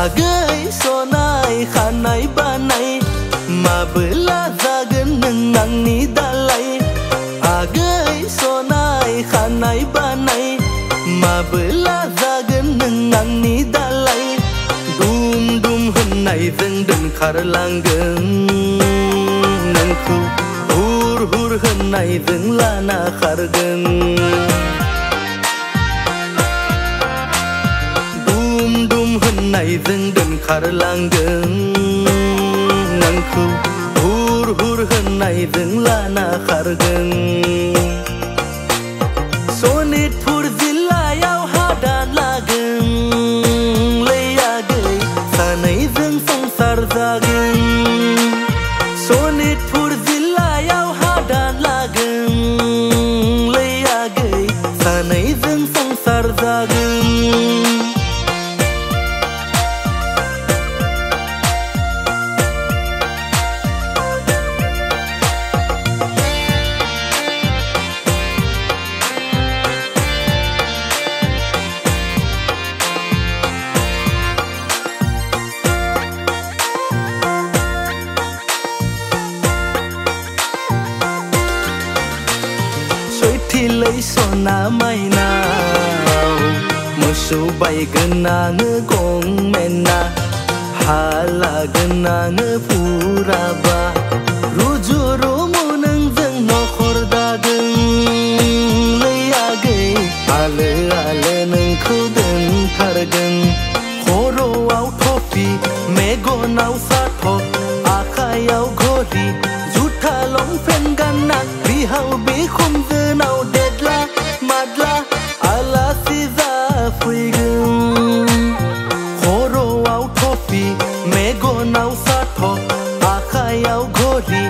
आगै सनाय खानाय बानाय माबोला जागोन नों आंनि दालाय आगै सनाय खानाय बानाय माबोला जागोन नों आंनि दालाय दुम दुम होननायजों दोनखारलांगोन नोंखौ हुर हुर होननायजों लाना खारगोन होननायजों दोनखारलांगोन नोंखौ हुर हुर होननायजों लाना खारगोन सनितपुर जिल्लायाव हादान लागोन लै आगै सानैजों संसार जागोन सनितपुर जिल्लायाव हादान लागोन लै आगै सानैजों संसार जागोन सैथिलै सना माइनाव मोसौ बायगोन आङो गंमेना हा लागोन आङो फुराबा रुजु रुमु नोंजों नखर दागोन लै आगै आलो आलो नोंखौ दोनथारगोन खर'आव थफि मेगनाव साथब आखायाव घरि जुथा लंपेन्ट गानना बिहाव बिखुनजोनाव देदला मादला आलासि जाफैगोन खर'आव थफि मेगनाव साथब आखायाव घरि